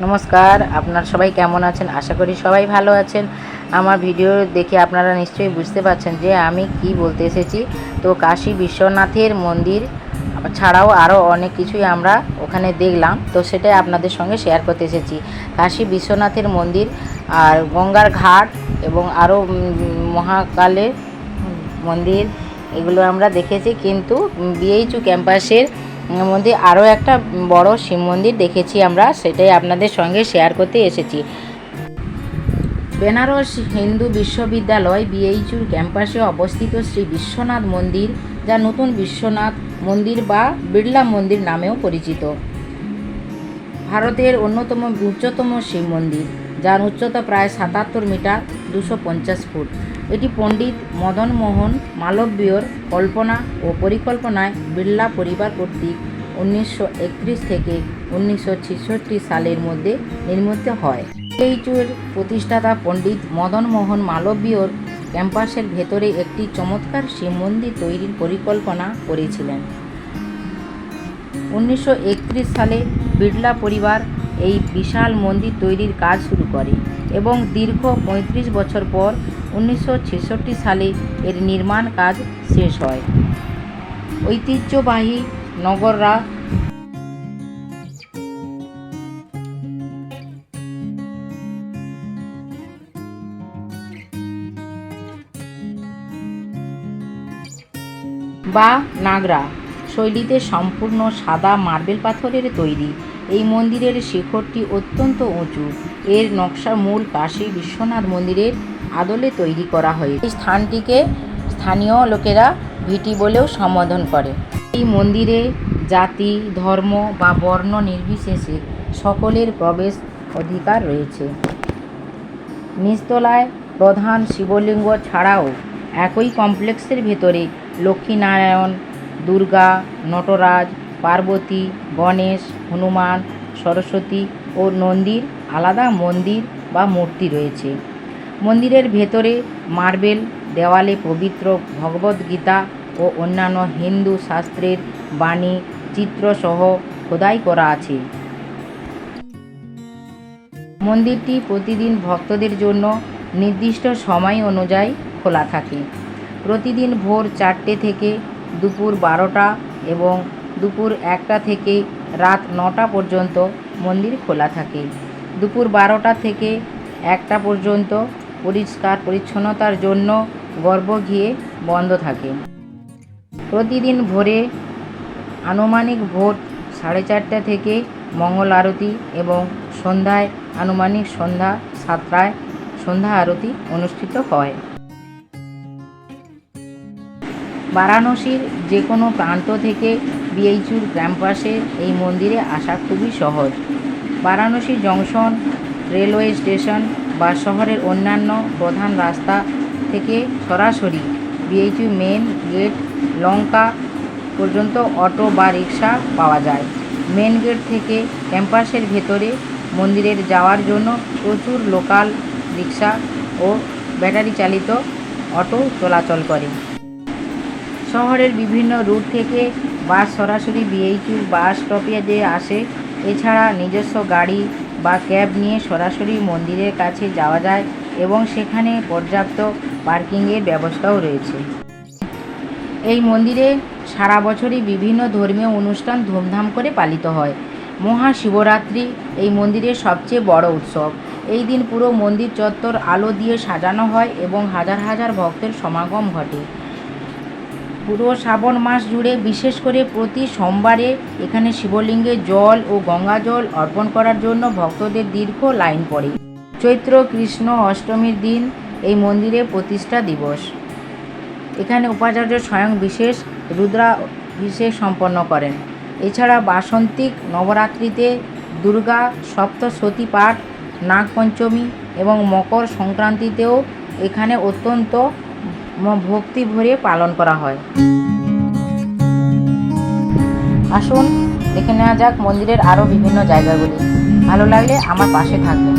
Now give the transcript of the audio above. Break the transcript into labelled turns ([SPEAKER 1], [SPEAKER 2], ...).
[SPEAKER 1] নমস্কার, আপনারা সবাই কেমন আছেন? আশা করি সবাই ভালো আছেন। আমার ভিডিও দেখে আপনারা নিশ্চয়ই বুঝতে পারছেন যে আমি কি বলতে এসেছি। তো কাশী বিশ্বনাথের মন্দির ছাড়াও আরও অনেক কিছুই আমরা ওখানে দেখলাম, তো সেটাই আপনাদের সঙ্গে শেয়ার করতে এসেছি। কাশী বিশ্বনাথের মন্দির আর গঙ্গার ঘাট এবং আরও মহাকালের মন্দির, এগুলো আমরা দেখেছি। কিন্তু বিএইচইউ ক্যাম্পাসের মধ্যে আরও একটা বড় শিব মন্দির দেখেছি আমরা, সেটাই আপনাদের সঙ্গে শেয়ার করতে এসেছি। বেনারস হিন্দু বিশ্ববিদ্যালয় বিএইচইউ ক্যাম্পাসে অবস্থিত শ্রী বিশ্বনাথ মন্দির, যা নতুন বিশ্বনাথ মন্দির বা বিড়লা মন্দির নামেও পরিচিত, ভারতের অন্যতম উচ্চতম শিব মন্দির, যার উচ্চতা প্রায় ৭৭ মিটার ২৫০ ফুট। এটি পণ্ডিত মদন মোহন মালব্যর কল্পনা ও পরিকল্পনায় বিড়লা পরিবার কর্তৃক ১৯৩১ থেকে ১৯৬৬ সালের মধ্যে নির্মিত হয়। বিএইচইউর প্রতিষ্ঠাতা পণ্ডিত মদন মোহন মালব্যর ক্যাম্পাসের ভেতরে একটি চমৎকার শিব মন্দির তৈরির পরিকল্পনা করেছিলেন। ১৯৩১ সালে বিড়লা পরিবার এই বিশাল মন্দির তৈরির কাজ শুরু করে এবং দীর্ঘ ৩৫ বছর পর ১৯৬৬ সালে এর নির্মাণ কাজ শেষ হয়। ঐতিহ্যবাহী নগররা বা নাগরা শৈলীতে সম্পূর্ণ সাদা মার্বেল পাথরের তৈরি এই মন্দিরের শিখরটি অত্যন্ত উঁচু। এর নকশা মূল কাশী বিশ্বনাথ মন্দিরের আদলে তৈরি করা হয়েছে। এই স্থানটিকে স্থানীয় লোকেরা ভিটি বলেও সম্বোধন করে। এই মন্দিরে জাতি, ধর্ম বা বর্ণ নির্বিশেষে সকলের প্রবেশ অধিকার রয়েছে। নিচতলায় প্রধান শিবলিঙ্গ ছাড়াও একই কমপ্লেক্সের ভেতরে লক্ষ্মীনারায়ণ, দুর্গা, নটরাজ, পার্বতী, গণেশ, হনুমান, সরস্বতী ও নন্দীর আলাদা মন্দির বা মূর্তি রয়েছে। মন্দিরের ভেতরে মার্বেল দেওয়ালে পবিত্র ভগবদ্গীতা ও অন্যান্য হিন্দু শাস্ত্রের বাণী চিত্রসহ খোদাই করা আছে। মন্দিরটি প্রতিদিন ভক্তদের জন্য নির্দিষ্ট সময় অনুযায়ী খোলা থাকে। প্রতিদিন ভোর ৪টে থেকে দুপুর ১২টা এবং দুপুর ১টা থেকে রাত ৯টা পর্যন্ত মন্দির খোলা থাকে। দুপুর ১২টা থেকে ১টা পর্যন্ত পরিষ্কার পরিচ্ছন্নতার জন্য গর্ভগৃহ বন্ধ থাকে। প্রতিদিন ভোরে আনুমানিক ভোর ৪:৩০ থেকে মঙ্গল আরতি এবং সন্ধ্যায় আনুমানিক সন্ধ্যা ৭টায় সন্ধ্যা আরতি অনুষ্ঠিত হয়। বারাণসীর যে কোনো প্রান্ত থেকে বিএইচইউর ক্যাম্পাসে এই মন্দিরে আসা খুবই সহজ। বারাণসী জংশন রেলওয়ে স্টেশন বা শহরের অন্যান্য প্রধান রাস্তা থেকে সরাসরি বিএইচইউ মেন গেট লঙ্কা পর্যন্ত অটো বা রিক্সা পাওয়া যায়। মেন গেট থেকে ক্যাম্পাসের ভেতরে মন্দিরে যাওয়ার জন্য প্রচুর লোকাল রিক্সা ও ব্যাটারি চালিত অটো চলাচল করে। শহরের বিভিন্ন রুট থেকে বাস সরাসরি বিএইচইউ বাস স্টপেজে আসে। এছাড়া নিজস্ব গাড়ি বা ক্যাব নিয়ে সরাসরি মন্দিরের কাছে যাওয়া যায় এবং সেখানে পর্যাপ্ত পার্কিংয়ের ব্যবস্থাও রয়েছে। এই মন্দিরে সারা বছরই বিভিন্ন ধর্মীয় অনুষ্ঠান ধুমধাম করে পালিত হয়। মহাশিবরাত্রি এই মন্দিরের সবচেয়ে বড় উৎসব। এই দিন পুরো মন্দির চত্বর আলো দিয়ে সাজানো হয় এবং হাজার হাজার ভক্তের সমাগম ঘটে। পুরো শ্রাবণ মাস জুড়ে বিশেষ করে প্রতি সোমবারে এখানে শিবলিঙ্গে জল ও গঙ্গা জল অর্পণ করার জন্য ভক্তদের দীর্ঘ লাইন পড়ে। চৈত্র কৃষ্ণ অষ্টমীর দিন এই মন্দিরে প্রতিষ্ঠা দিবস। এখানে উপাচার্য স্বয়ং বিশেষ রুদ্রাভিষেক সম্পন্ন করেন। এছাড়া বাসন্তিক নবরাত্রিতে দুর্গা সপ্তশতী পাঠ, নাগপঞ্চমী এবং মকর সংক্রান্তিতেও এখানে অত্যন্ত ভক্তি ভরে পালন করা হয়। আসুন দেখে নেওয়া যাক মন্দিরের আরও বিভিন্ন জায়গাগুলি। ভালো লাগলে আমার পাশে থাকবেন।